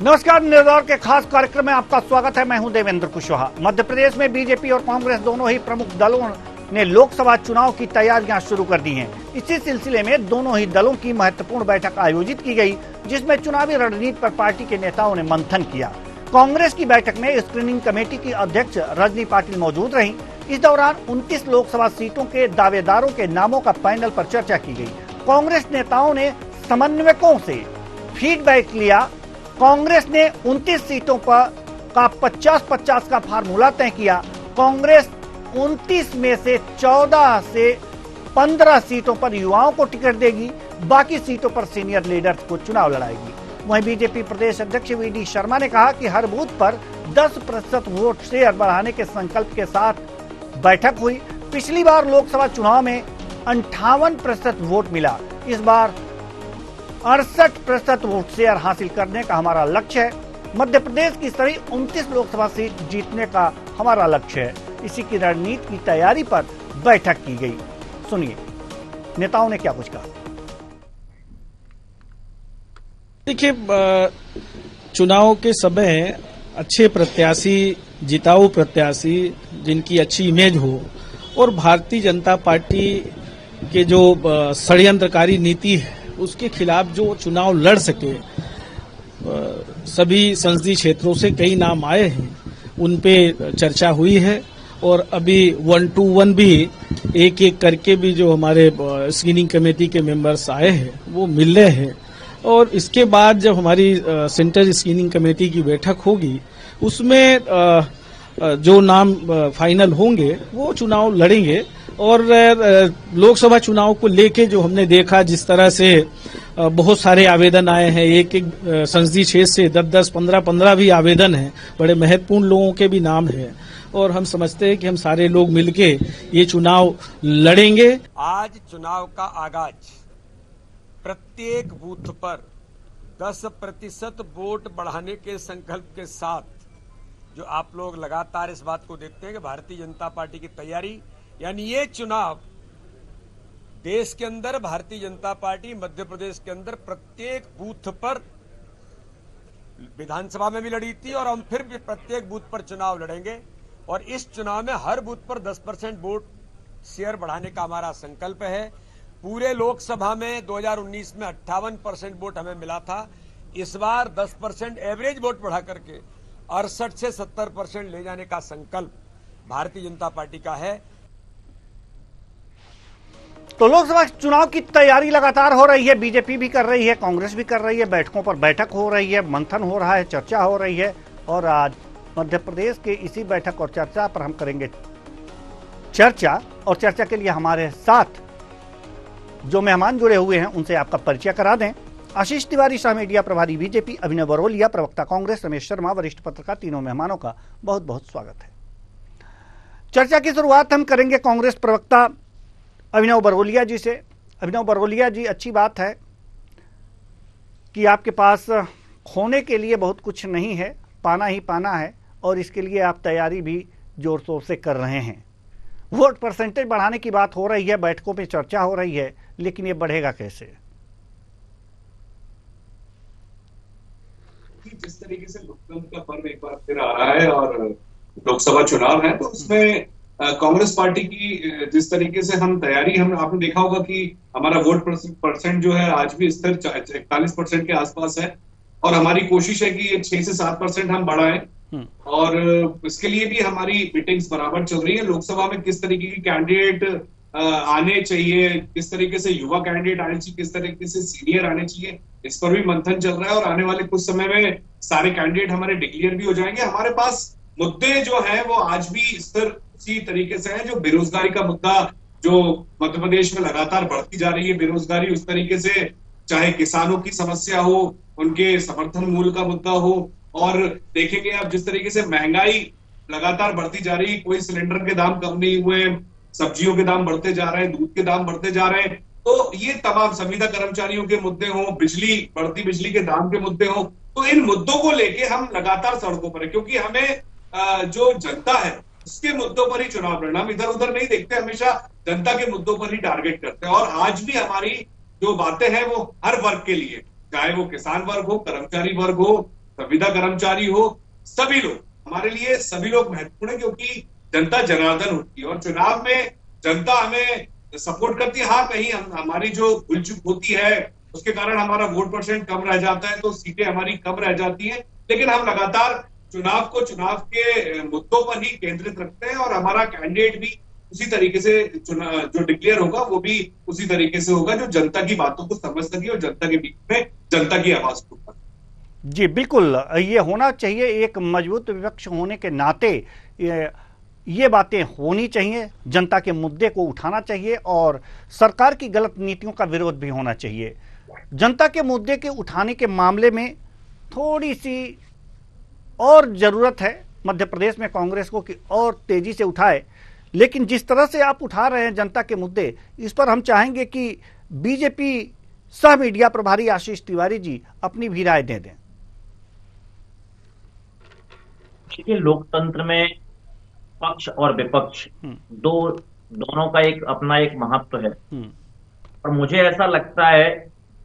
नमस्कार, निर्दौर के खास कार्यक्रम में आपका स्वागत है। मैं हूं देवेंद्र कुशवाहा। मध्य प्रदेश में बीजेपी और कांग्रेस दोनों ही प्रमुख दलों ने लोकसभा चुनाव की तैयारियां शुरू कर दी हैं। इसी सिलसिले में दोनों ही दलों की महत्वपूर्ण बैठक आयोजित की गई, जिसमें चुनावी रणनीति पर पार्टी के नेताओं ने मंथन किया। कांग्रेस की बैठक में स्क्रीनिंग कमेटी की अध्यक्ष रजनी पाटिल मौजूद रहीं। इस दौरान 29 लोकसभा सीटों के दावेदारों के नामों का पैनल पर चर्चा की गई। कांग्रेस नेताओं ने समन्वयकों से फीडबैक लिया। कांग्रेस ने 29 सीटों का 50-50 का फार्मूला तय किया। कांग्रेस 29 में से 14 से 15 सीटों पर युवाओं को टिकट देगी, बाकी सीटों पर सीनियर लीडर्स को चुनाव लड़ाएगी। वहीं बीजेपी प्रदेश अध्यक्ष वीडी शर्मा ने कहा कि हर बूथ पर 10% वोट शेयर बढ़ाने के संकल्प के साथ बैठक हुई। पिछली बार लोकसभा चुनाव में 58% वोट मिला। इस बार 68% वोट शेयर हासिल करने का हमारा लक्ष्य है। मध्य प्रदेश की सभी 29 लोकसभा सीट जीतने का हमारा लक्ष्य है। इसी की रणनीति की तैयारी पर बैठक की गई। सुनिए नेताओं ने क्या कुछ कहा। देखिए, चुनाव के समय अच्छे प्रत्याशी, जिताऊ प्रत्याशी, जिनकी अच्छी इमेज हो और भारतीय जनता पार्टी के जो षड्यंत्रकारी नीति है उसके खिलाफ जो चुनाव लड़ सके, सभी संसदीय क्षेत्रों से कई नाम आए हैं, उन पे चर्चा हुई है। और अभी 1 to 1 भी एक एक करके भी जो हमारे स्क्रीनिंग कमेटी के मेंबर्स आए हैं वो मिल रहे हैं। और इसके बाद जब हमारी सेंट्रल स्क्रीनिंग कमेटी की बैठक होगी, उसमें जो नाम फाइनल होंगे वो चुनाव लड़ेंगे। और लोकसभा चुनाव को लेके जो हमने देखा, जिस तरह से बहुत सारे आवेदन आए हैं, एक एक संसदीय क्षेत्र से 10-10, 15-15 भी आवेदन हैं, बड़े महत्वपूर्ण लोगों के भी नाम हैं। और हम समझते हैं कि हम सारे लोग मिलके ये चुनाव लड़ेंगे। आज चुनाव का आगाज प्रत्येक बूथ पर 10% वोट बढ़ाने के संकल्प के साथ जो आप लोग लगातार इस बात को देखते हैं कि भारतीय जनता पार्टी की तैयारी, यानी ये चुनाव देश के अंदर भारतीय जनता पार्टी मध्य प्रदेश के अंदर प्रत्येक बूथ पर विधानसभा में भी लड़ी थी और हम फिर भी प्रत्येक बूथ पर चुनाव लड़ेंगे। और इस चुनाव में हर बूथ पर 10% वोट शेयर बढ़ाने का हमारा संकल्प है। पूरे लोकसभा में 2019 में 58% वोट हमें मिला था। इस बार 10% एवरेज वोट बढ़ा करके 68 से 70% ले जाने का संकल्प भारतीय जनता पार्टी का है। तो लोकसभा चुनाव की तैयारी लगातार हो रही है। बीजेपी भी कर रही है, कांग्रेस भी कर रही है। बैठकों पर बैठक हो रही है, मंथन हो रहा है, चर्चा हो रही है। और आज मध्य प्रदेश के इसी बैठक और चर्चा पर हम करेंगे चर्चा। और चर्चा के लिए हमारे साथ जो मेहमान जुड़े हुए हैं उनसे आपका परिचय करा दें। आशीष तिवारी, शाह मीडिया प्रभारी बीजेपी, अभिनव बरोलिया, प्रवक्ता कांग्रेस, रमेश शर्मा, वरिष्ठ पत्रकार, तीनों मेहमानों का बहुत बहुत स्वागत है। चर्चा की शुरुआत हम करेंगे कांग्रेस प्रवक्ता अभिनव बरोलिया जी से। अभिनव बरोलिया जी, अच्छी बात है कि आपके पास खोने के लिए बहुत कुछ नहीं है, पाना ही पाना है, और इसके लिए आप तैयारी भी जोर शोर से कर रहे हैं। वोट परसेंटेज बढ़ाने की बात हो रही है, बैठकों पे चर्चा हो रही है, लेकिन ये बढ़ेगा कैसे? जिस तरीके से लोकतंत्र का पर्व एक बार फिर आ रहा है और लोकसभा चुनाव है, तो उसमें कांग्रेस पार्टी की जिस तरीके से हम तैयारी, हम आपने देखा होगा कि हमारा वोट परसेंट जो है आज भी स्थिर 41% के आसपास है। और हमारी कोशिश है कि ये 6 से 7% हम बढ़ाएं। और इसके लिए भी हमारी मीटिंग्स बराबर चल रही है। लोकसभा में किस तरीके की कैंडिडेट आने चाहिए, किस तरीके से युवा कैंडिडेट आने चाहिए, किस तरीके से सीनियर आने चाहिए, इस पर भी मंथन चल रहा है। और आने वाले कुछ समय में सारे कैंडिडेट हमारे डिक्लेयर भी हो जाएंगे। हमारे पास मुद्दे जो है वो आज भी स्थिर उसी तरीके से है। जो बेरोजगारी का मुद्दा जो मध्य प्रदेश में लगातार बढ़ती जा रही है, बेरोजगारी, उस तरीके से चाहे किसानों की समस्या हो, उनके समर्थन मूल्य का मुद्दा हो, और देखेंगे आप जिस तरीके से महंगाई लगातार बढ़ती जा रही है, कोई सिलेंडर के दाम कम नहीं हुए, सब्जियों के दाम बढ़ते जा रहे हैं, दूध के दाम बढ़ते जा रहे हैं। तो ये तमाम संविदा कर्मचारियों के मुद्दे हों, बढ़ती बिजली के दाम के मुद्दे हों, तो इन मुद्दों को लेके हम लगातार सड़कों पर है। क्योंकि हमें जो जनता है उसके मुद्दों पर ही चुनाव लड़ना, हम इधर उधर नहीं देखते, हमेशा जनता के मुद्दों पर ही टारगेट करते हैं। और आज भी हमारी जो बातें हैं वो हर वर्ग के लिए, चाहे वो किसान वर्ग हो, कर्मचारी वर्ग हो, संविदा कर्मचारी हो, सभी लोग, हमारे लिए सभी लोग महत्वपूर्ण है, क्योंकि जनता जनार्दन होती है और चुनाव में जनता हमें सपोर्ट करती है। हाँ, कहीं हमारी जो भूल चूक होती है उसके कारण हमारा वोट परसेंट कम रह जाता है, तो सीटें हमारी कम रह जाती हैं, लेकिन हम लगातार चुनाव के मुद्दों पर ही केंद्रित रखते हैं और हमारा कैंडिडेट भी उसी तरीके से जो डिक्लेयर होगा वो भी उसी तरीके से होगा जो जनता की बातों को समझ सके और जनता के बीच में जनता की आवाज को उठा। जी बिल्कुल, ये होना चाहिए। एक मजबूत विपक्ष होने के नाते ये बातें होनी चाहिए, जनता के मुद्दे को उठाना चाहिए और सरकार की गलत नीतियों का विरोध भी होना चाहिए। जनता के मुद्दे के उठाने के मामले में थोड़ी सी और जरूरत है मध्य प्रदेश में कांग्रेस को कि और तेजी से उठाए, लेकिन जिस तरह से आप उठा रहे हैं जनता के मुद्दे, इस पर हम चाहेंगे कि बीजेपी सह मीडिया प्रभारी आशीष तिवारी जी अपनी भी राय दे दें। देखिए, लोकतंत्र में पक्ष और विपक्ष दोनों का अपना एक महत्व है और मुझे ऐसा लगता है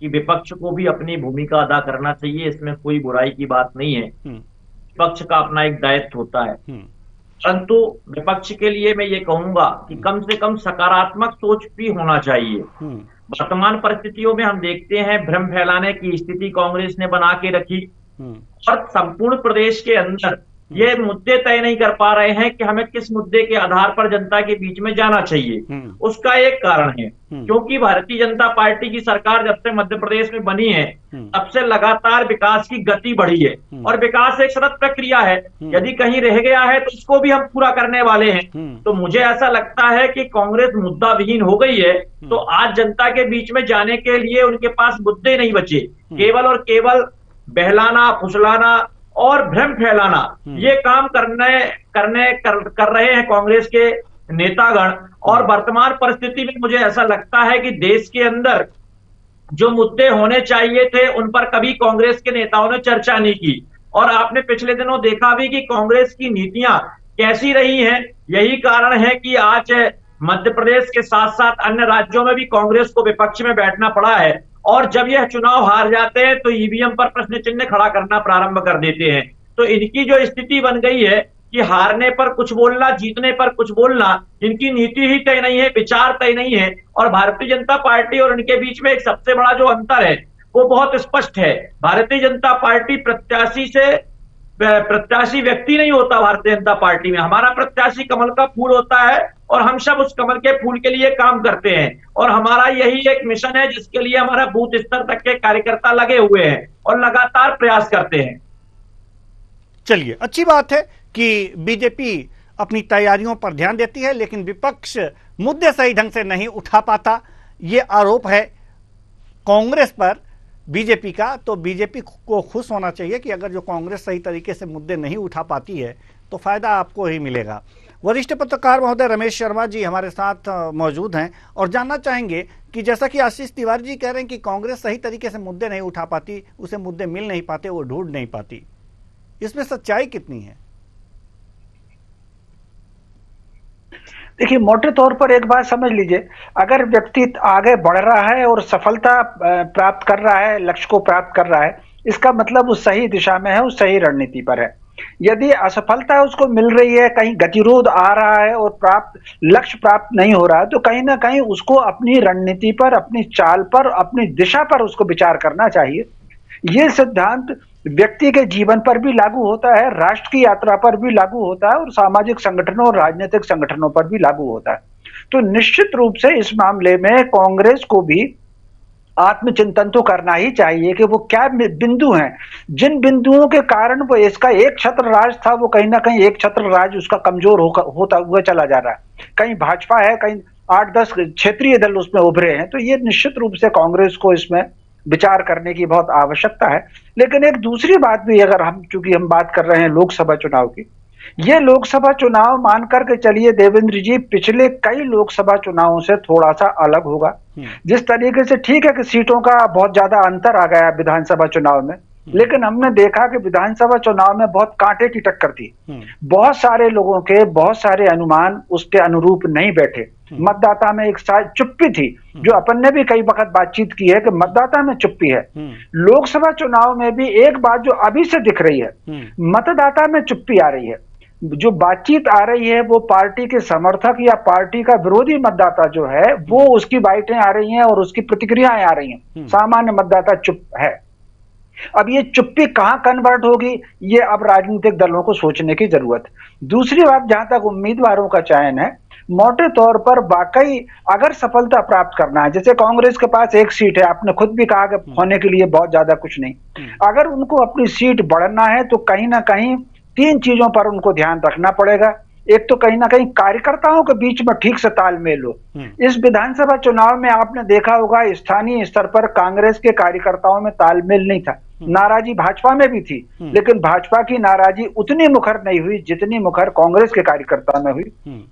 कि विपक्ष को भी अपनी भूमिका अदा करना चाहिए। इसमें कोई बुराई की बात नहीं है, विपक्ष का अपना एक दायित्व होता है, परंतु विपक्ष के लिए मैं ये कहूंगा कि कम से कम सकारात्मक सोच भी होना चाहिए। वर्तमान परिस्थितियों में हम देखते हैं भ्रम फैलाने की स्थिति कांग्रेस ने बना के रखी और संपूर्ण प्रदेश के अंदर ये मुद्दे तय नहीं कर पा रहे हैं कि हमें किस मुद्दे के आधार पर जनता के बीच में जाना चाहिए। उसका एक कारण है क्योंकि भारतीय जनता पार्टी की सरकार जब से मध्य प्रदेश में बनी है तब से लगातार विकास की गति बढ़ी है और विकास एक सतत प्रक्रिया है। यदि कहीं रह गया है तो उसको भी हम पूरा करने वाले हैं। तो मुझे ऐसा लगता है कि कांग्रेस मुद्दा विहीन हो गई है, तो आज जनता के बीच में जाने के लिए उनके पास मुद्दे नहीं बचे, केवल और केवल बहलाना, फुसलाना और भ्रम फैलाना, ये काम कर रहे हैं कांग्रेस के नेतागण। और वर्तमान परिस्थिति में मुझे ऐसा लगता है कि देश के अंदर जो मुद्दे होने चाहिए थे उन पर कभी कांग्रेस के नेताओं ने चर्चा नहीं की और आपने पिछले दिनों देखा भी कि कांग्रेस की नीतियां कैसी रही हैं। यही कारण है कि आज मध्य प्रदेश के साथ साथ अन्य राज्यों में भी कांग्रेस को विपक्ष में बैठना पड़ा है और जब यह चुनाव हार जाते हैं तो ईवीएम पर प्रश्न चिन्ह खड़ा करना प्रारंभ कर देते हैं। तो इनकी जो स्थिति बन गई है कि हारने पर कुछ बोलना, जीतने पर कुछ बोलना, इनकी नीति ही तय नहीं है, विचार तय नहीं है। और भारतीय जनता पार्टी और इनके बीच में एक सबसे बड़ा जो अंतर है वो बहुत स्पष्ट है। भारतीय जनता पार्टी प्रत्याशी व्यक्ति नहीं होता भारतीय जनता पार्टी में, हमारा प्रत्याशी कमल का फूल होता है और हम सब उस कमल के फूल के लिए काम करते हैं और हमारा यही एक मिशन है जिसके लिए हमारा बूथ स्तर तक के कार्यकर्ता लगे हुए हैं और लगातार प्रयास करते हैं। चलिए, अच्छी बात है कि बीजेपी अपनी तैयारियों पर ध्यान देती है लेकिन विपक्ष मुद्दे सही ढंग से नहीं उठा पाता, ये आरोप है कांग्रेस पर बीजेपी का। तो बीजेपी को खुश होना चाहिए कि अगर जो कांग्रेस सही तरीके से मुद्दे नहीं उठा पाती है तो फायदा आपको ही मिलेगा। वरिष्ठ पत्रकार महोदय रमेश शर्मा जी हमारे साथ मौजूद हैं और जानना चाहेंगे कि जैसा कि आशीष तिवारी जी कह रहे हैं कि कांग्रेस सही तरीके से मुद्दे नहीं उठा पाती, उसे मुद्दे मिल नहीं पाते, वो ढूंढ नहीं पाती, इसमें सच्चाई कितनी है? देखिए, मोटे तौर पर एक बात समझ लीजिए, अगर व्यक्ति आगे बढ़ रहा है और सफलता प्राप्त कर रहा है, लक्ष्य को प्राप्त कर रहा है, इसका मतलब उस सही दिशा में है, उस सही रणनीति पर है। यदि असफलता उसको मिल रही है, कहीं गतिरोध आ रहा है और लक्ष्य प्राप्त नहीं हो रहा है, तो कहीं ना कहीं उसको अपनी रणनीति पर, अपनी चाल पर, अपनी दिशा पर उसको विचार करना चाहिए। ये सिद्धांत व्यक्ति के जीवन पर भी लागू होता है, राष्ट्र की यात्रा पर भी लागू होता है और सामाजिक संगठनों और राजनीतिक संगठनों पर भी लागू होता है। तो निश्चित रूप से इस मामले में कांग्रेस को भी आत्मचिंतन तो करना ही चाहिए कि वो क्या बिंदु हैं, जिन बिंदुओं के कारण वो इसका एक छत्र राज था वो कहीं ना कहीं एक छत्र राज उसका कमजोर होता हुआ चला जा रहा है। कहीं भाजपा है, कहीं 8-10 क्षेत्रीय दल उसमें उभरे हैं। तो ये निश्चित रूप से कांग्रेस को इसमें विचार करने की बहुत आवश्यकता है। लेकिन एक दूसरी बात भी, अगर चूंकि हम बात कर रहे हैं लोकसभा चुनाव की, ये लोकसभा चुनाव मान करके चलिए देवेंद्र जी पिछले कई लोकसभा चुनावों से थोड़ा सा अलग होगा। जिस तरीके से ठीक है कि सीटों का बहुत ज्यादा अंतर आ गया विधानसभा चुनाव में, लेकिन हमने देखा कि विधानसभा चुनाव में बहुत कांटे की टक्कर थी। बहुत सारे लोगों के बहुत सारे अनुमान उसके अनुरूप नहीं बैठे मतदाता में एक चुप्पी थी, जो अपन ने भी कई वक्त बातचीत की है कि मतदाता में चुप्पी है। लोकसभा चुनाव में भी एक बात जो अभी से दिख रही है, मतदाता में चुप्पी आ रही है। जो बातचीत आ रही है वो पार्टी के समर्थक या पार्टी का विरोधी मतदाता जो है वो उसकी बाइटें आ रही हैं और उसकी प्रतिक्रियाएं आ रही हैं। सामान्य मतदाता चुप है। अब ये चुप्पी कहां कन्वर्ट होगी, ये अब राजनीतिक दलों को सोचने की जरूरत है। दूसरी बात, जहां तक उम्मीदवारों का चयन है, मोटे तौर पर वाकई अगर सफलता प्राप्त करना है, जैसे कांग्रेस के पास एक सीट है, आपने खुद भी कहा कि होने के लिए बहुत ज्यादा कुछ नहीं, अगर उनको अपनी सीट बढ़ना है तो कहीं ना कहीं 3 चीजों पर उनको ध्यान रखना पड़ेगा। एक तो कहीं ना कहीं कार्यकर्ताओं के बीच में ठीक से तालमेल हो। इस विधानसभा चुनाव में आपने देखा होगा स्थानीय स्तर पर कांग्रेस के कार्यकर्ताओं में तालमेल नहीं था, नाराजी भाजपा में भी थी, लेकिन भाजपा की नाराजी उतनी मुखर नहीं हुई जितनी मुखर कांग्रेस के कार्यकर्ताओं में हुई।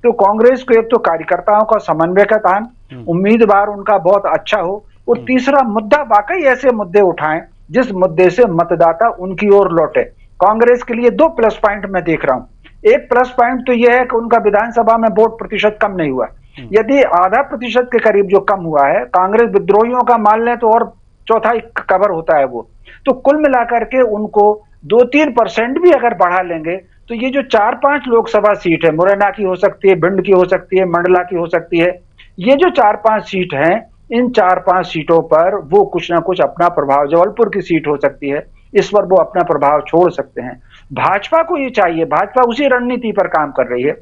तो कांग्रेस को एक तो कार्यकर्ताओं का समन्वय का काम, उम्मीदवार उनका बहुत अच्छा हो, और तीसरा मुद्दा वाकई ऐसे मुद्दे उठाएं जिस मुद्दे से मतदाता उनकी ओर लौटे। कांग्रेस के लिए 2 प्लस पॉइंट मैं देख रहा हूं। एक प्लस पॉइंट तो यह है कि उनका विधानसभा में वोट प्रतिशत कम नहीं हुआ। यदि आधा प्रतिशत के करीब जो कम हुआ है, कांग्रेस विद्रोहियों का मान लें तो और चौथाई कवर होता है वो, तो कुल मिलाकर के उनको 2-3% भी अगर बढ़ा लेंगे तो ये जो 4-5 लोकसभा सीट है, मुरैना की हो सकती है, भिंड की हो सकती है, मंडला की हो सकती है, ये जो 4-5 सीट हैं, इन 4-5 सीटों पर वो कुछ ना कुछ अपना प्रभाव, जबलपुर की सीट हो सकती है, इस पर वो अपना प्रभाव छोड़ सकते हैं। भाजपा को ये चाहिए, भाजपा उसी रणनीति पर काम कर रही है।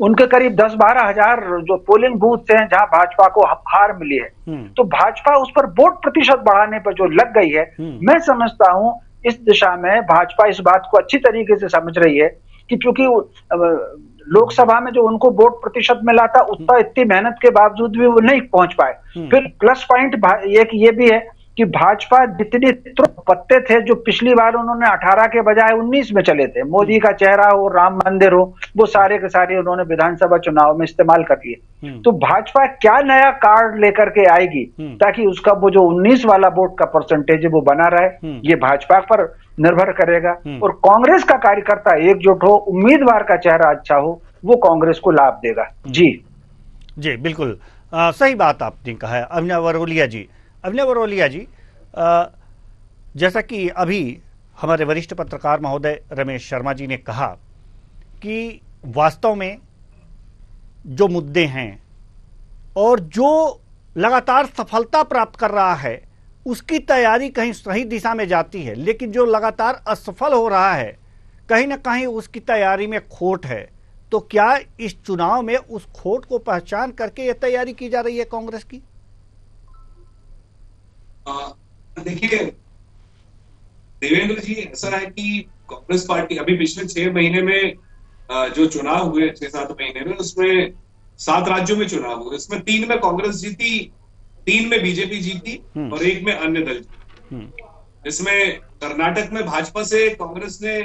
उनके करीब 10-12 हजार जो पोलिंग बूथ हैं जहां भाजपा को हार मिली है, तो भाजपा उस पर वोट प्रतिशत बढ़ाने पर जो लग गई है, मैं समझता हूं इस दिशा में भाजपा इस बात को अच्छी तरीके से समझ रही है कि चूंकि लोकसभा में जो उनको वोट प्रतिशत मिला था उतना इतनी मेहनत के बावजूद भी वो नहीं पहुंच पाए। फिर प्लस पॉइंट एक ये भी है कि भाजपा जितने पत्ते थे जो पिछली बार उन्होंने 18 के बजाय 19 में चले थे, मोदी का चेहरा हो, राम मंदिर हो, वो सारे के सारे उन्होंने विधानसभा चुनाव में इस्तेमाल कर लिए। तो भाजपा क्या नया कार्ड लेकर के आएगी ताकि उसका वो जो 19 वाला वोट का परसेंटेज है वो बना रहे, ये भाजपा पर निर्भर करेगा। और कांग्रेस का कार्यकर्ता एकजुट हो, उम्मीदवार का चेहरा अच्छा हो, वो कांग्रेस को लाभ देगा। जी बिल्कुल सही बात आपने कहा है। अभिनव बरोलिया जी, जैसा कि अभी हमारे वरिष्ठ पत्रकार महोदय रमेश शर्मा जी ने कहा कि वास्तव में जो मुद्दे हैं और जो लगातार सफलता प्राप्त कर रहा है उसकी तैयारी कहीं सही दिशा में जाती है, लेकिन जो लगातार असफल हो रहा है कहीं ना कहीं उसकी तैयारी में खोट है। तो क्या इस चुनाव में उस खोट को पहचान करके यह तैयारी की जा रही है कांग्रेस की? देखिए देवेंद्र जी, ऐसा है कि कांग्रेस पार्टी अभी पिछले 6 महीने में जो चुनाव हुए, 6-7 महीने में, उसमें 7 राज्यों में चुनाव हुए, इसमें 3 में कांग्रेस जीती, 3 में बीजेपी जीती और 1 में अन्य दल जीती। इसमें कर्नाटक में भाजपा से कांग्रेस ने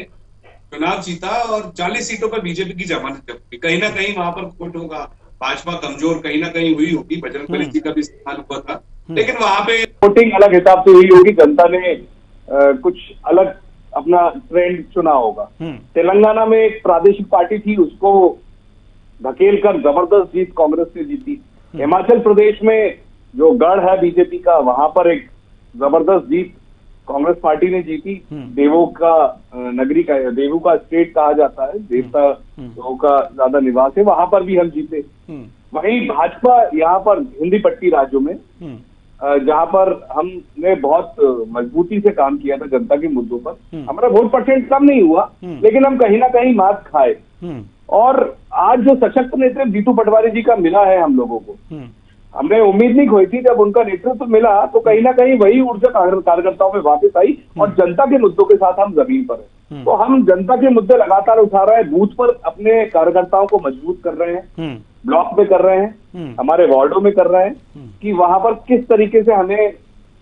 चुनाव जीता और 40 सीटों पर बीजेपी की जमानत जब्ती। कहीं ना कहीं वहां पर खोट होगा, भाजपा कमजोर कहीं ना कहीं हुई होगी, बजरंगबली जी का भी इस्तेमाल हुआ था, लेकिन वहां पे वोटिंग अलग हिसाब से हुई होगी, जनता ने कुछ अलग अपना ट्रेंड चुना होगा। तेलंगाना में एक प्रादेशिक पार्टी थी, उसको धकेल कर जबरदस्त जीत कांग्रेस ने जीती। हिमाचल प्रदेश में जो गढ़ है बीजेपी का, वहां पर एक जबरदस्त जीत कांग्रेस पार्टी ने जीती। देवों का नगरी का, देवों का स्टेट कहा जाता है, देवता लोगों का ज्यादा निवास है, वहां पर भी हम जीते। वहीं भाजपा यहाँ पर हिंदी पट्टी राज्यों में, जहां पर हमने बहुत मजबूती से काम किया था जनता के मुद्दों पर, हमारा वोट परसेंट कम नहीं हुआ, लेकिन हम कहीं ना कहीं मात खाए। और आज जो सशक्त नेतृत्व जीतू पटवारी जी का मिला है हम लोगों को, हमने उम्मीद नहीं खोई थी, जब उनका नेतृत्व मिला तो कहीं ना कहीं वही ऊर्जा कार्यकर्ताओं में वापस आई और जनता के मुद्दों के साथ हम जमीन पर हैं। तो हम जनता के मुद्दे लगातार उठा रहे हैं, बूथ पर अपने कार्यकर्ताओं को मजबूत कर रहे हैं, ब्लॉक में कर रहे हैं, हमारे वार्डों में कर रहे हैं कि वहां पर किस तरीके से हमें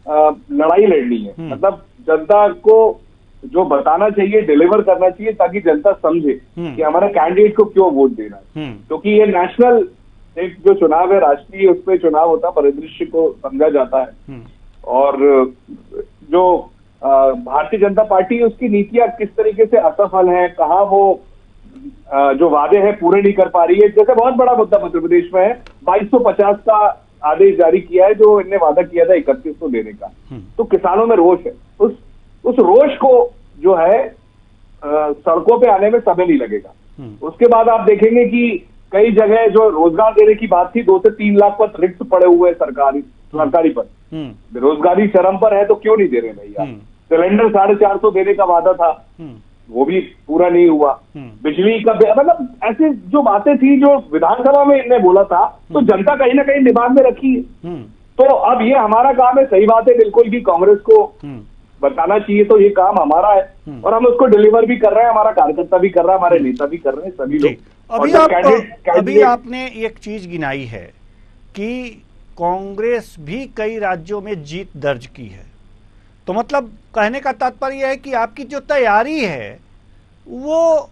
लड़ाई लड़नी है। मतलब जनता को जो बताना चाहिए, डिलीवर करना चाहिए, ताकि जनता समझे कि हमारे कैंडिडेट को क्यों वोट देना है। क्योंकि ये नेशनल एक जो चुनाव है, राष्ट्रीय उस पर चुनाव होता है, परिदृश्य को समझा जाता है। और जो भारतीय जनता पार्टी, उसकी नीतियां किस तरीके से असफल हैं, कहाँ वो जो वादे हैं पूरे नहीं कर पा रही है। जैसे बहुत बड़ा मुद्दा मध्य प्रदेश में है, 2250 का आदेश जारी किया है, जो इनने वादा किया था 3100 देने का। तो किसानों में रोष है, उस रोष को जो है सड़कों पे आने में समय नहीं लगेगा। उसके बाद आप देखेंगे कि कई जगह जो रोजगार देने की बात थी, 2 से 3 लाख पद रिक्त पड़े हुए सरकारी पद। बेरोजगारी चरम पर है तो क्यों नहीं दे रहे भैया। सिलेंडर 450 देने का वादा था, वो भी पूरा नहीं हुआ। बिजली का मतलब ऐसे जो बातें थी जो विधानसभा में इनने बोला था, तो जनता कहीं ना कहीं दिमाग में रखी है। तो अब ये हमारा काम है, सही बात है बिल्कुल, भी कांग्रेस को बताना चाहिए, तो ये काम हमारा है और हम उसको डिलीवर भी कर रहे हैं। हमारा कार्यकर्ता भी कर रहा है, हमारे नेता भी कर रहे हैं, सभी लोग। अभी आपने एक चीज गिनाई है कि कांग्रेस भी कई राज्यों में जीत दर्ज की है, तो मतलब कहने का तात्पर्य है कि आपकी जो तैयारी है वो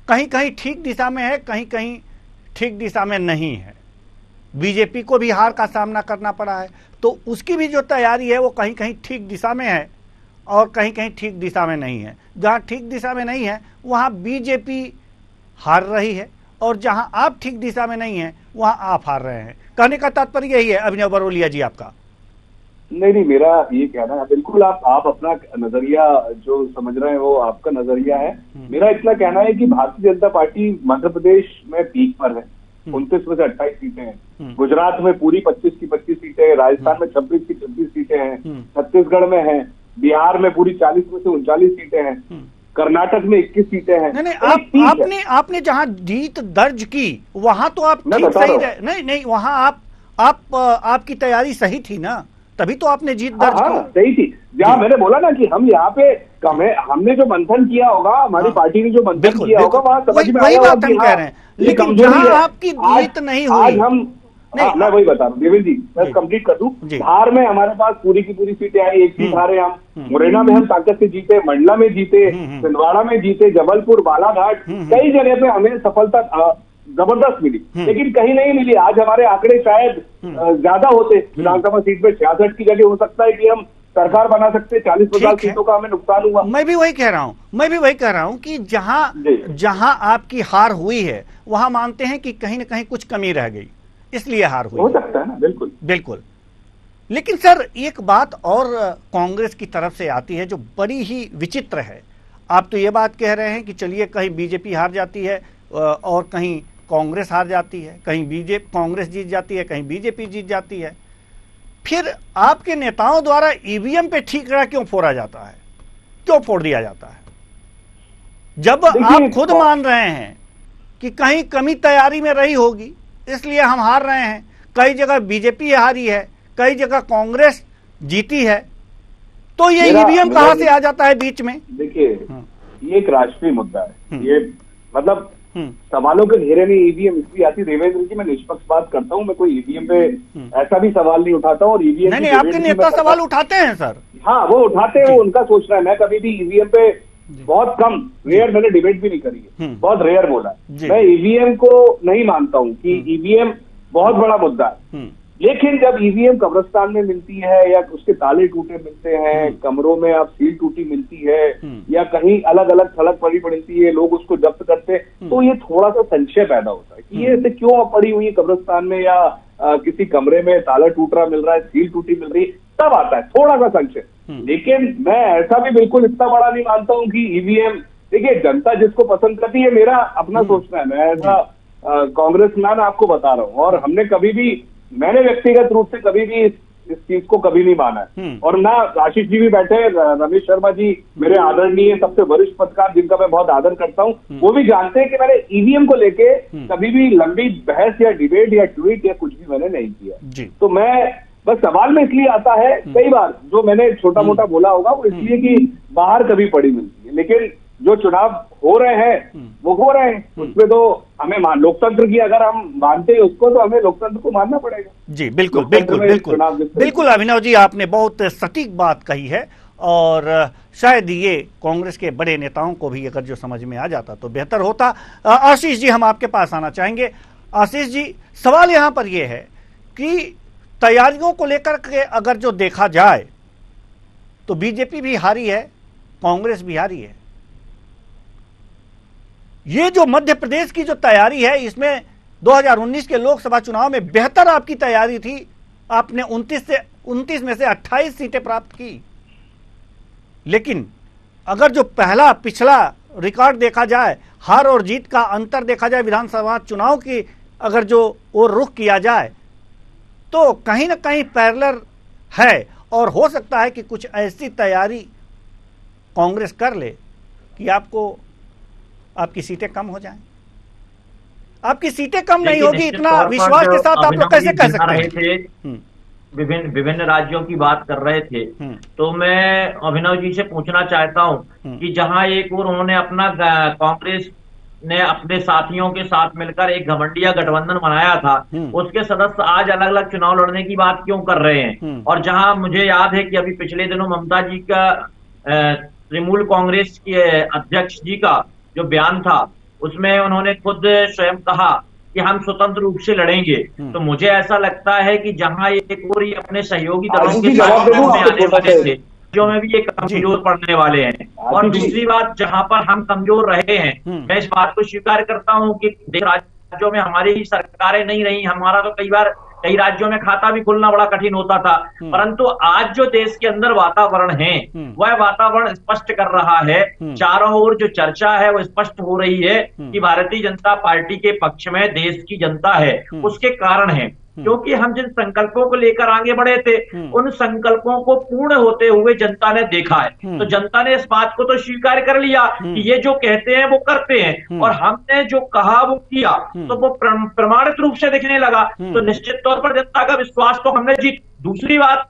कहीं कहीं ठीक दिशा में है, कहीं कहीं ठीक दिशा में नहीं है। बीजेपी को भी हार का सामना करना पड़ा है, तो उसकी भी जो तैयारी है वो कहीं कहीं ठीक दिशा में है और कहीं कहीं ठीक दिशा में नहीं है। जहां ठीक दिशा में नहीं है वहां बीजेपी हार रही है और जहां आप ठीक दिशा में नहीं है वहां आप हार रहे हैं। कहने का तात्पर्य यही है अभिनव बरोलिया जी आपका? नहीं, मेरा ये कहना है, बिल्कुल आप अपना नजरिया जो समझ रहे हैं वो आपका नजरिया है। मेरा इतना कहना है कि भारतीय जनता पार्टी मध्य प्रदेश में पीक पर है, 29 में से 28 सीटें हैं। गुजरात में पूरी 25 की 25 सीटें हैं, राजस्थान में 26 की 26 सीटें हैं, छत्तीसगढ़ में है, बिहार में पूरी 40 में से 39 सीटें हैं, कर्नाटक में 21 सीटें हैं। नहीं, आपने जहां जीत दर्ज की वहां तो आप ठीक सही रहे। नहीं, वहां आपकी तैयारी सही थी ना, तभी तो आपने जीत दर्ज की। सही थी। जहाँ मैंने बोला ना कि हम यहाँ पे हमने जो मंथन किया होगा, हमारी पार्टी ने जो मंथन किया होगा, वहाँ समझ में आया बात हम कह रहे हैं। लेकिन जहाँ आपकी जीत नहीं हुई, आज हम मैं वही बता रहा हूँ देवेंद्र जी, मैं कंप्लीट कर दूं। बिहार में हमारे पास पूरी की पूरी सीटें आई, 1 सीट हारे हम। मुरैना में हम ताकत से जीते, मंडला में जीते, छिंदवाड़ा में जीते, जबलपुर, बालाघाट, कई जगह पे हमें सफलता जबरदस्त मिली, लेकिन कहीं नहीं मिली। आज हमारे आंकड़े शायद ज्यादा होते, विधानसभा सीट पे 66 की जगह हो सकता है कि हम सरकार बना सकते, 40-50 सीटों का हमें नुकसान हुआ। मैं भी वही कह रहा हूँ कि जहां आपकी हार हुई है वहां मानते हैं कि कहीं ना कहीं कुछ कमी रह गई, इसलिए हार हुई। हो सकता है ना, बिल्कुल। लेकिन सर एक बात और कांग्रेस की तरफ से आती है जो बड़ी ही विचित्र है। आप तो ये बात कह रहे हैं कि चलिए कहीं बीजेपी हार जाती है और कहीं कांग्रेस हार जाती है, कहीं कांग्रेस जीत जाती है, कहीं बीजेपी जीत जाती है। फिर आपके नेताओं द्वारा ईवीएम पे ठीकरा क्यों फोड़ा जाता है, क्यों फोड़ दिया जाता है, जब आप खुद मान रहे हैं कि कहीं कमी तैयारी में रही होगी इसलिए हम हार रहे हैं। कई जगह बीजेपी हारी है, कई जगह कांग्रेस जीती है, तो ये ईवीएम कहां से आ जाता है बीच में? देखिए, ये एक राष्ट्रीय मुद्दा है। ये मतलब सवालों के घेरे में ईवीएम इसलिए आती। देवेंद्र जी, मैं निष्पक्ष बात करता हूँ, मैं कोई ईवीएम पे ऐसा भी सवाल नहीं उठाता हूँ। और ईवीएम नहीं, आपके नेता सवाल उठाते हैं सर। हाँ, वो उठाते हैं, वो उनका सोचना है। मैं कभी भी ईवीएम पे बहुत कम, रेयर मैंने डिबेट भी नहीं करी है, बहुत रेयर बोला है। मैं ईवीएम को नहीं मानता हूँ कि ईवीएम बहुत बड़ा मुद्दा है, लेकिन जब ईवीएम कब्रिस्तान में मिलती है या उसके ताले टूटे मिलते हैं, कमरों में आप सील टूटी मिलती है या कहीं अलग अलग थलग पड़ी मिलती है, लोग उसको जब्त करते हैं, तो ये थोड़ा सा संशय पैदा होता है कि ये ऐसे क्यों पड़ी हुई है कब्रिस्तान में या किसी कमरे में ताला टूट रहा मिल रहा है, सील टूटी मिल रही, तब आता है थोड़ा सा संशय। लेकिन मैं ऐसा भी बिल्कुल इतना बड़ा नहीं मानता हूँ कि ईवीएम, देखिए जनता जिसको पसंद करती है, मेरा अपना सोचना है, मैं ऐसा कांग्रेसमैन आपको बता रहा हूँ। और हमने कभी भी, मैंने व्यक्तिगत रूप से कभी भी इस चीज को कभी नहीं माना है। और ना आशीष जी भी बैठे, रमेश शर्मा जी मेरे आदरणीय सबसे वरिष्ठ पत्रकार जिनका मैं बहुत आदर करता हूँ, वो भी जानते हैं कि मैंने ईवीएम को लेके कभी भी लंबी बहस या डिबेट या ट्वीट या कुछ भी मैंने नहीं किया। तो मैं बस सवाल में इसलिए आता है कई बार, जो मैंने छोटा मोटा बोला होगा वो इसलिए कि बाहर कभी पड़ी मिलती है, लेकिन जो चुनाव हो रहे हैं वो हो रहे हैं, उसमें तो हमें लोकतंत्र की अगर हम मानते हैं उसको, तो हमें लोकतंत्र को मानना पड़ेगा। जी बिल्कुल अभिनव जी, आपने बहुत सटीक बात कही है और शायद ये कांग्रेस के बड़े नेताओं को भी अगर जो समझ में आ जाता तो बेहतर होता। आशीष जी, हम आपके पास आना चाहेंगे। आशीष जी, सवाल यहां पर यह है कि तैयारियों को लेकर के अगर जो देखा जाए तो बीजेपी भी हारी है, कांग्रेस भी हारी है, ये जो मध्य प्रदेश की जो तैयारी है, इसमें 2019 के लोकसभा चुनाव में बेहतर आपकी तैयारी थी। आपने 29 में से 28 सीटें प्राप्त की। लेकिन अगर जो पिछला रिकॉर्ड देखा जाए, हार और जीत का अंतर देखा जाए, विधानसभा चुनाव की अगर जो और रुख किया जाए, तो कहीं ना कहीं पैरेलल है। और हो सकता है कि कुछ ऐसी तैयारी कांग्रेस कर ले कि आपकी सीटें कम हो जाएं। आपकी सीटें कम नहीं होगी, इतना विश्वास के साथ आप लोग कैसे कह सकते हैं? विभिन्न राज्यों की बात कर रहे थे, तो मैं अभिनव जी से पूछना चाहता हूं कि जहां एक और उन्होंने अपना कांग्रेस ने अपने साथियों के साथ मिलकर एक घमंडिया गठबंधन बनाया था, उसके सदस्य आज अलग अलग चुनाव लड़ने की बात क्यों कर रहे हैं? और जहां मुझे याद है कि अभी पिछले दिनों ममता जी का तृणमूल कांग्रेस के अध्यक्ष जी का जो बयान था, उसमें उन्होंने खुद स्वयं कहा कि हम स्वतंत्र रूप से लड़ेंगे। तो मुझे ऐसा लगता है कि जहां एक और ये अपने सहयोगी दलों के साथ में आने वाले थे, जो में भी ये कमजोर पड़ने वाले हैं। और दूसरी बात, जहां पर हम कमजोर रहे हैं, मैं इस बात को स्वीकार करता हूं कि राज्यों में हमारी ही सरकारें नहीं रही, हमारा तो कई राज्यों में खाता भी खुलना बड़ा कठिन होता था। परंतु आज जो देश के अंदर वातावरण है, वह वातावरण स्पष्ट कर रहा है, चारों ओर जो चर्चा है वो स्पष्ट हो रही है कि भारतीय जनता पार्टी के पक्ष में देश की जनता है। उसके कारण है क्योंकि हम जिन संकल्पों को लेकर आगे बढ़े थे, उन संकल्पों को पूर्ण होते हुए जनता ने देखा है। तो जनता ने इस बात को तो स्वीकार कर लिया कि ये जो कहते हैं वो करते हैं, और हमने जो कहा वो किया, तो वो प्रमाणित रूप से दिखने लगा। तो निश्चित तौर पर जनता का विश्वास तो हमने जीत। दूसरी बात,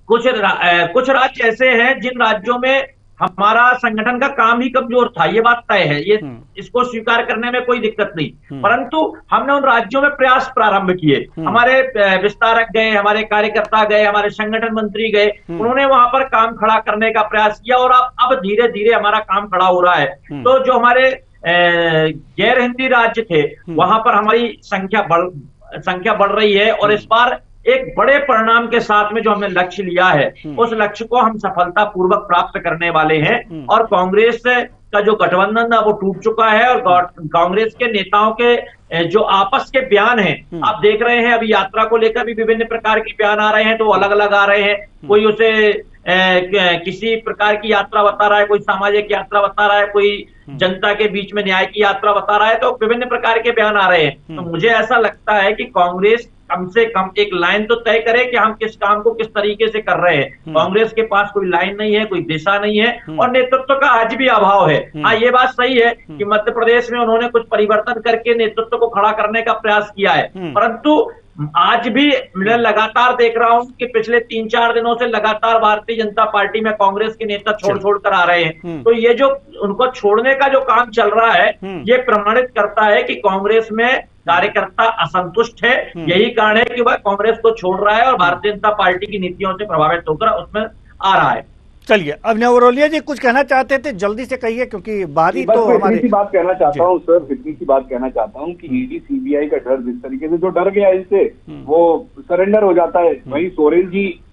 कुछ राज्य ऐसे हैं जिन राज्यों में हमारा संगठन का काम ही कमजोर था, ये बात तय है, ये इसको स्वीकार करने में कोई दिक्कत नहीं। परंतु हमने उन राज्यों में प्रयास प्रारंभ किए, हमारे विस्तारक गए, हमारे कार्यकर्ता गए, हमारे संगठन मंत्री गए, उन्होंने वहां पर काम खड़ा करने का प्रयास किया, और अब धीरे धीरे हमारा काम खड़ा हो रहा है। तो जो हमारे गैर हिंदी राज्य थे, वहां पर हमारी संख्या बढ़ रही है, और इस बार एक बड़े परिणाम के साथ में जो हमने लक्ष्य लिया है, उस लक्ष्य को हम सफलतापूर्वक प्राप्त करने वाले हैं। और कांग्रेस का जो गठबंधन था वो टूट चुका है, और कांग्रेस के नेताओं के जो आपस के बयान हैं, आप देख रहे हैं अभी यात्रा को लेकर भी विभिन्न प्रकार के बयान आ रहे हैं, तो अलग अलग आ रहे हैं। कोई उसे किसी प्रकार की यात्रा बता रहा है, कोई सामाजिक यात्रा बता रहा है, कोई जनता के बीच में न्याय की यात्रा बता रहा है, तो विभिन्न प्रकार के बयान आ रहे हैं। तो मुझे ऐसा लगता है कि कांग्रेस कम से कम एक लाइन तो तय करे कि हम किस काम को किस तरीके से कर रहे हैं। कांग्रेस के पास कोई लाइन नहीं है, कोई दिशा नहीं है, और नेतृत्व का आज भी अभाव है। हाँ, ये बात सही है कि मध्य प्रदेश में उन्होंने कुछ परिवर्तन करके नेतृत्व को खड़ा करने का प्रयास किया है, परंतु आज भी मैं लगातार देख रहा हूं कि पिछले 3-4 दिनों से लगातार भारतीय जनता पार्टी में कांग्रेस के नेता छोड़ कर आ रहे हैं। तो ये जो उनको छोड़ने का जो काम चल रहा है, ये प्रमाणित करता है कि कांग्रेस में कार्यकर्ता असंतुष्ट है। यही कारण है कि वह कांग्रेस को छोड़ रहा है और भारतीय जनता पार्टी की नीतियों से प्रभावित होकर उसमें आ रहा है। चलिए, अब नवरोलिया जी कुछ कहना चाहते थे, जल्दी से कहिए, क्योंकि बारी तो हमारी। इतनी सी बात कहना चाहता हूँ सर, इतनी सी बात कहना चाहता हूँ कि ईडी सीबीआई का डर, जिस तरीके से जो डर गया इनसे, वो सरेंडर हो जाता है। वही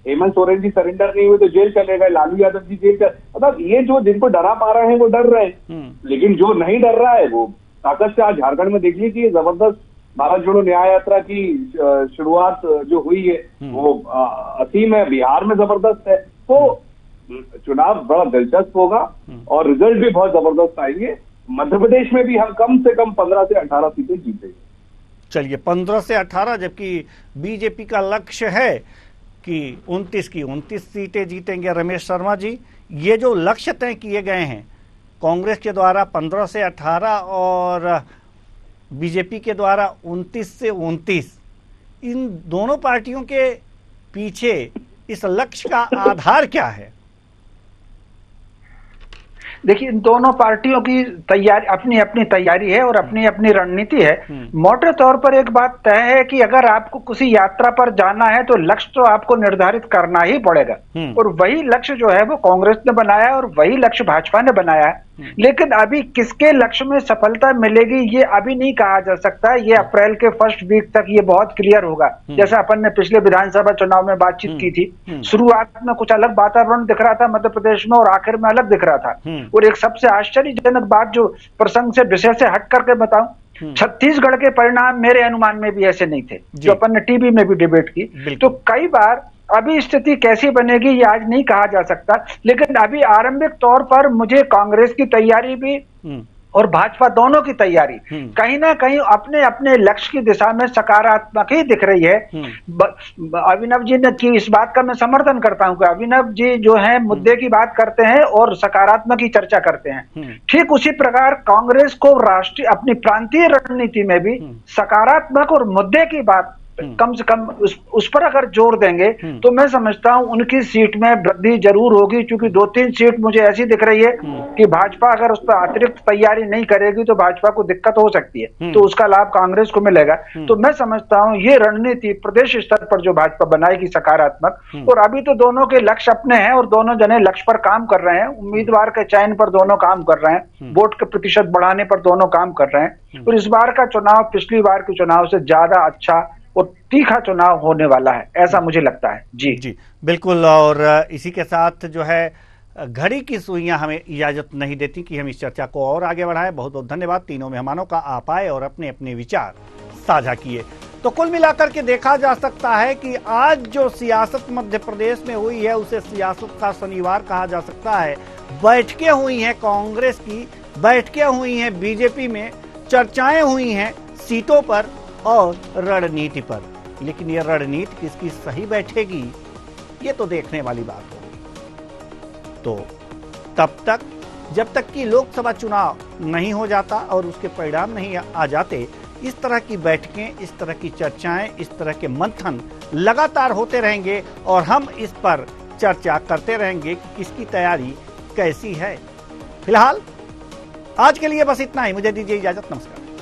हेमंत सोरेन जी सरेंडर नहीं हुए तो जेल चले गए, लालू यादव जी जेल मतलब ये जो जिनको डरा पा रहे हैं वो डर रहे हैं, लेकिन जो नहीं डर रहा है वो ताकत से। आज झारखंड में देख लीजिए, जबरदस्त भारत जोड़ो न्याय यात्रा की शुरुआत जो हुई है वो असीम है, बिहार में जबरदस्त है। तो चुनाव बड़ा दिलचस्प होगा और रिजल्ट भी बहुत जबरदस्त आएंगे। मध्य प्रदेश में भी हम कम से कम 15 से 18 सीटें जीतेंगे। चलिए, 15 से 18, जबकि बीजेपी का लक्ष्य है कि 29 की 29 सीटें जीतेंगे। रमेश शर्मा जी, ये जो लक्ष्य तय किए गए हैं कांग्रेस के द्वारा 15 से 18 और बीजेपी के द्वारा 29 से 29, इन दोनों पार्टियों के पीछे इस लक्ष्य का आधार क्या है? देखिए, इन दोनों पार्टियों की तैयारी, अपनी अपनी तैयारी है और अपनी अपनी रणनीति है। मोटे तौर पर एक बात तय है कि अगर आपको किसी यात्रा पर जाना है तो लक्ष्य तो आपको निर्धारित करना ही पड़ेगा, और वही लक्ष्य जो है वो कांग्रेस ने बनाया है और वही लक्ष्य भाजपा ने बनाया है। लेकिन अभी किसके लक्ष्य में सफलता मिलेगी ये अभी नहीं कहा जा सकता। ये अप्रैल के फर्स्ट वीक तक ये बहुत क्लियर होगा। जैसा अपन ने पिछले विधानसभा चुनाव में बातचीत की थी, शुरुआत में कुछ अलग वातावरण दिख रहा था मध्य प्रदेश में और आखिर में अलग दिख रहा था। और एक सबसे आश्चर्यजनक बात जो प्रसंग से विषय से हट करके बताऊं, छत्तीसगढ़ के परिणाम मेरे अनुमान में भी ऐसे नहीं थे, जो अपन ने टीवी में भी डिबेट की। तो कई बार अभी स्थिति कैसी बनेगी ये आज नहीं कहा जा सकता, लेकिन अभी आरंभिक तौर पर मुझे कांग्रेस की तैयारी भी और भाजपा दोनों की तैयारी कहीं ना कहीं अपने अपने लक्ष्य की दिशा में सकारात्मक ही दिख रही है। अभिनव जी ने की इस बात का मैं समर्थन करता हूं कि अभिनव जी जो है मुद्दे की बात करते हैं और सकारात्मक ही चर्चा करते हैं। ठीक उसी प्रकार कांग्रेस को राष्ट्रीय अपनी प्रांतीय रणनीति में भी सकारात्मक और मुद्दे की बात कम से कम उस पर अगर जोर देंगे तो मैं समझता हूं उनकी सीट में वृद्धि जरूर होगी, क्योंकि 2-3 सीट मुझे ऐसी दिख रही है कि भाजपा अगर उस पर अतिरिक्त तैयारी नहीं करेगी तो भाजपा को दिक्कत हो सकती है, तो उसका लाभ कांग्रेस को मिलेगा। तो मैं समझता हूं ये रणनीति प्रदेश स्तर पर जो भाजपा बनाएगी सकारात्मक, और अभी तो दोनों के लक्ष्य अपने हैं और दोनों जने लक्ष्य पर काम कर रहे हैं, उम्मीदवार के चयन पर दोनों काम कर रहे हैं, वोट के प्रतिशत बढ़ाने पर दोनों काम कर रहे हैं, और इस बार का चुनाव पिछली बार के चुनाव से ज्यादा अच्छा और तीखा चुनाव होने वाला है, ऐसा मुझे लगता है। जी जी बिल्कुल। और इसी के साथ जो है घड़ी की सुइयां हमें इजाजत नहीं देती कि हम इस चर्चा को और आगे बढ़ाएं। बहुत बहुत धन्यवाद तीनों मेहमानों का, आप आए और अपने अपने विचार साझा किए। तो कुल मिलाकर के देखा जा सकता है कि आज जो सियासत मध्य प्रदेश में हुई है उसे सियासत का शनिवार कहा जा सकता है। बैठकें हुई हैं कांग्रेस की, बैठकें हुई हैं बीजेपी में, चर्चाएं हुई हैं सीटों पर और रणनीति पर, लेकिन ये रणनीति किसकी सही बैठेगी ये तो देखने वाली बात होगी। तो तब तक जब तक कि लोकसभा चुनाव नहीं हो जाता और उसके परिणाम नहीं आ जाते, इस तरह की बैठकें, इस तरह की चर्चाएं, इस तरह के मंथन लगातार होते रहेंगे और हम इस पर चर्चा करते रहेंगे कि किसकी तैयारी कैसी है। फिलहाल आज के लिए बस इतना ही, मुझे दीजिए इजाजत, नमस्कार।